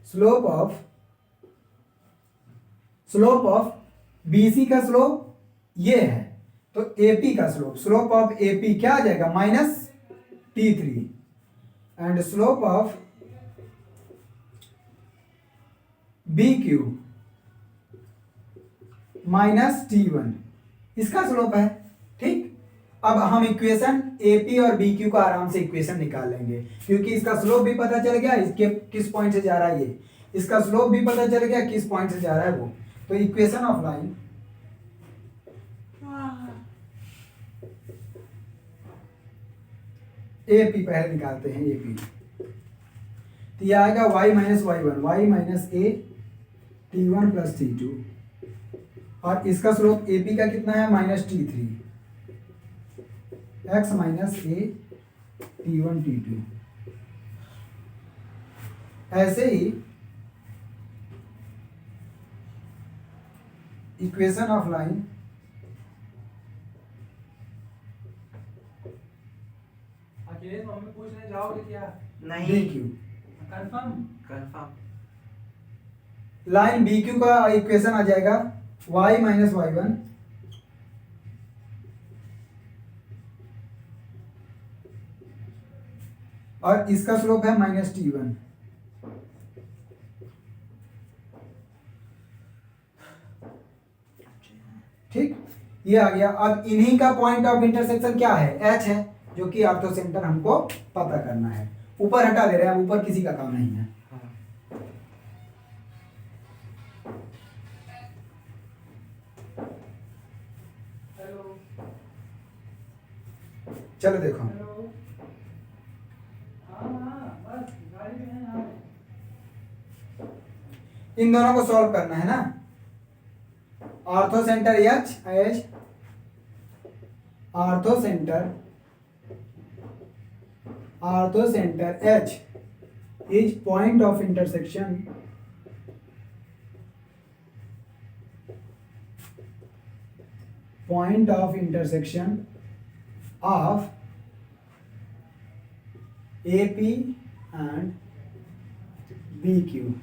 slope of BC का स्लोप ये है, तो AP का स्लोप ऑफ AP क्या आ जाएगा? Minus T3। And slope of B Q minus T1 इसका स्लोप है। ठीक, अब हम इक्वेशन AP और BQ का आराम से इक्वेशन निकाल लेंगे, क्योंकि इसका स्लोप भी पता चल गया, इसके किस पॉइंट से जा रहा है ये, इसका स्लोप भी पता चल गया किस पॉइंट से जा रहा है वो। तो इक्वेशन ऑफ लाइन AP पहले निकालते हैं AP। तो ये आएगा y minus y1 y minus a T1 plus T2, और इसका स्लोप AP का कितना है -T3 x minus a T1 T2। ऐसे ही equation of line Akhilesh mummy पूछने जाओगे क्या? नहीं, BQ confirm? Confirm. Line BQ का इक्वेशन आ जाएगा y माइनस y1 और इसका स्लोप है -T1। ठीक, ये आ गया। अब इन्हीं का पॉइंट ऑफ इंटरसेक्शन क्या है, H है, जो कि ऑर्थो सेंटर हमको पता करना है। ऊपर हटा दे रहे हैं, ऊपर किसी का काम नहीं है। हाँ। हेलो चलो देखो, हेलो। हाँ हाँ, बस गाड़ी में है यहाँ। इन दोनों को सॉल्व करना है ना। Ortho centre H ortho centre H is point of intersection of AP and BQ,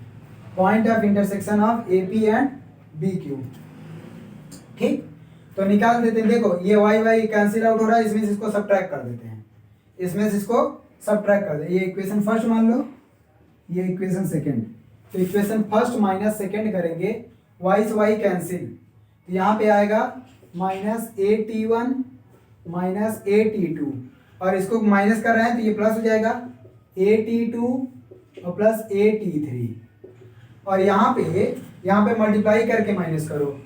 point of intersection of AP and BQ। ठीक, तो निकाल देते हैं। देखो ये y कैंसिल आउट हो रहा है, इसमें से इसको सब्ट्रैक्ट कर देते हैं, इसमें से इसको सब्ट्रैक्ट कर दे। ये इक्वेशन फर्स्ट मान लो, ये इक्वेशन सेकंड। तो इक्वेशन फर्स्ट माइनस सेकंड करेंगे, y से y कैंसिल, तो यहाँ पे आएगा -AT1 माइनस AT2, और इसको माइनस कर रहे हैं तो ये प्लस हो जाएगा AT2 और प्लस AT3, और यहाँ पे मल्टीप्लाई करके माइनस करो,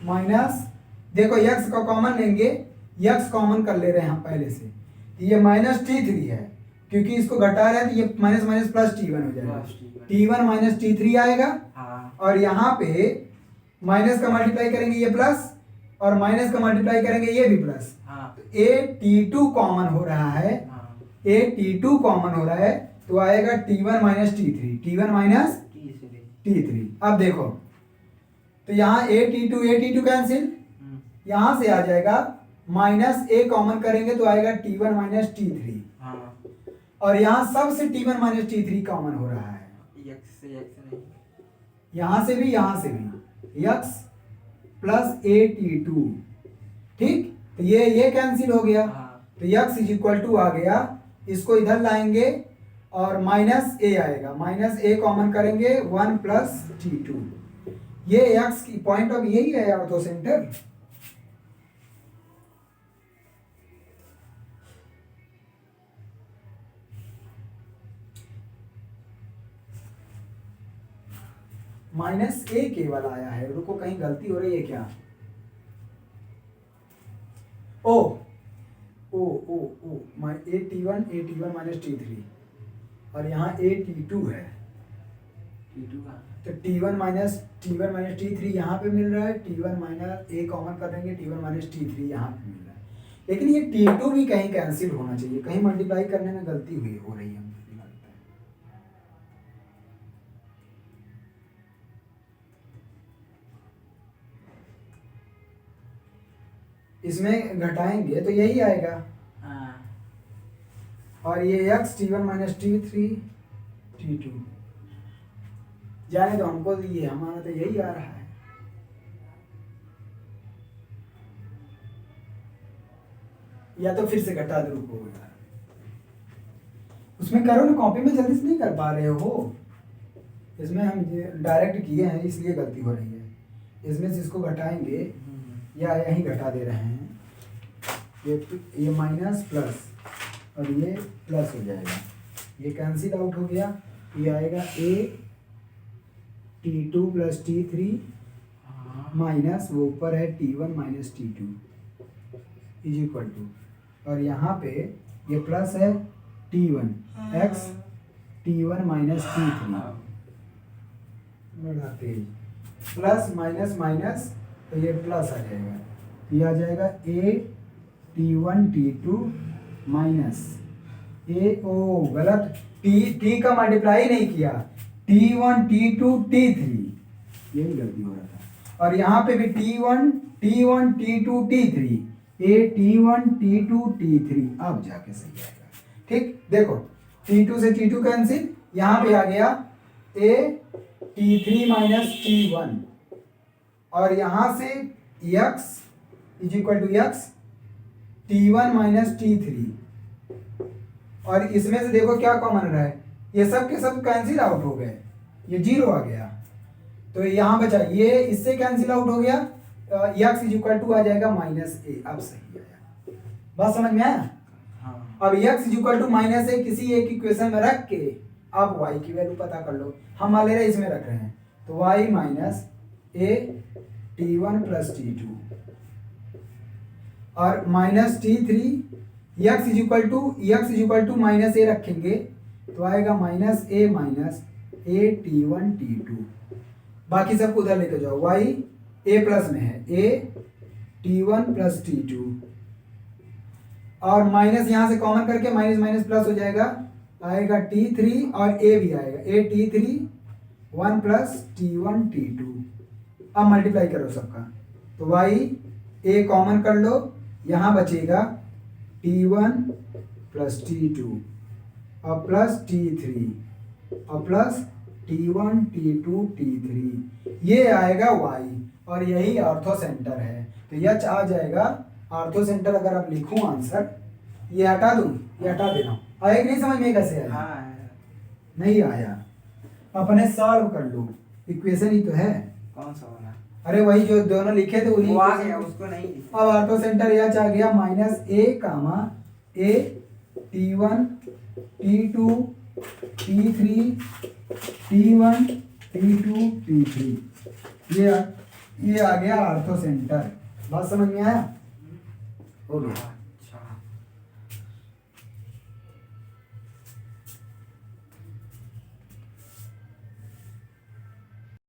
माइनस देखो x का कॉमन लेंगे, x कॉमन कर ले रहे हैं हम पहले से, ये -T3 है, क्योंकि इसको घटा रहे हैं तो ये माइनस माइनस प्लस T1 हो जाएगा, T1 माइनस T3 आएगा। हाँ। और यहाँ पे माइनस का मल्टीप्लाई करेंगे ये प्लस, और माइनस का मल्टीप्लाई करेंगे ये भी प्लस। हाँ। तो AT2 कॉमन हो रहा है, हाँ। AT2 कॉमन हो रहा है, तो आएगा T1 minus T3 minus T3। अब देखो, तो यहाँ AT2 कैंसिल, यहाँ से आ जाएगा माइनस A कॉमन करेंगे तो आएगा T1 माइनस T3, हाँ। और यहाँ सबसे T1 माइनस T3 कॉमन हो रहा है, x से नहीं। यहाँ से भी x प्लस AT2। ठीक, तो ये कैंसिल हो गया, हाँ। तो x इज इक्वल टू आ गया, इसको इधर लाएंगे और माइनस A आएगा, माइनस A कॉमन करेंगे 1 प्लस T2। ये x की पॉइंट ऑफ यही है ऑर्थो सेंटर। -A केवल आया है, रुको कहीं गलती हो रही है क्या। ओ ओ ओ ओ AT1 माइनस T3, और यहाँ AT2 है, T2 का तो T1 माइनस T3 यहाँ पे मिल रहा है, T1 माइनस A कॉमन कर देंगे, T1 माइनस T3 यहाँ पे मिल रहा है। लेकिन ये T2 भी कहीं कैंसिल होना चाहिए, कहीं मल्टीप्लाई करने में गलती हो रही है मुझे लगता है। इसमें घटाएंगे तो यही आएगा, हाँ। और ये x T1 minus T3 T2 जाने तो हमको, ये हमारा तो यही आ रहा है। या तो फिर से घटा दो, रुको यार, उसमें करो ना, कॉपी में जल्दी से नहीं कर पा रहे हो। इसमें हम डायरेक्ट किए हैं इसलिए गलती हो रही है। इसमें से इसको घटाएंगे या यहीं घटा दे रहे हैं, ये माइनस प्लस और ये प्लस हो जाएगा, ये कैंसिल आउट हो गया। ये आएगा T2 प्लस T3 माइनस वो ऊपर है T1 minus T2 is equal to, और यहाँ पे ये प्लस है T1 x T1 minus T3 बड़ा तेज, प्लस माइनस माइनस तो ये प्लस आ जाएगा, ये आ जाएगा T1 T2 माइनस गलत, T का मल्टीप्लाई नहीं किया, T1 T2 T3, यही गलती हो रहा था। और यहाँ पे भी T1 T2 T3, T1 T2 T3 अब जाके सही आएगा। ठीक, देखो T2 से T2 कैंसिल, यहाँ पे आ गया T3 माइनस T1, और यहाँ से x is equal to x T1 minus T3, और इसमें से देखो क्या कॉमन रहा है, ये सब के सब कैंसिल आउट हो गए, ये जीरो आ गया, तो यहाँ बचा ये इससे कैंसिल आउट हो गया, x इज इक्वल टू आ जाएगा माइनस ए। अब सही आया, बात समझ में आया? हाँ। अब x is equal to minus A किसी एक इक्वेशन में रख के अब y की वैल्यू पता कर लो। हम मान ले रहे इसमें रख रहे हैं, तो y माइनस ए T1 प्लस T2 और minus T3, x is equal to minus A रखेंगे तो आएगा माइनस ए T1 T2, बाकी सब उधर लेके जाओ, y a प्लस में है T1 प्लस T2, और माइनस यहाँ से कॉमन करके माइनस माइनस प्लस हो जाएगा, आएगा T3 और a भी आएगा T3 1 प्लस T1 T2। अब मल्टीप्लाई करो सबका, तो y a कॉमन कर लो, यहाँ बचेगा T1 प्लस T2 और प्लस T3 और प्लस T1 T2 T3, ये आएगा y, और यही ऑर्थो सेंटर है, तो यह आ जाएगा ऑर्थो सेंटर। अगर आप लिखूं आंसर, ये हटा दूं, ये हटा देना, आया कि नहीं समझ में कैसे आया? हाँ, नहीं आया, अपने सॉल्व कर लो, इक्वेशन ही तो है। कौन सा वाला? अरे वही जो दोनों लिखे थे उन्हीं वो आ गया, उसको नहीं लिखा। अब ऑर्थो सेंटर यह आ गया माइनस ए कामा ए T1 T2 T3 T1 T2 T3, ये आ गया ऑर्थो सेंटर। बात समझ में आया? हो गया।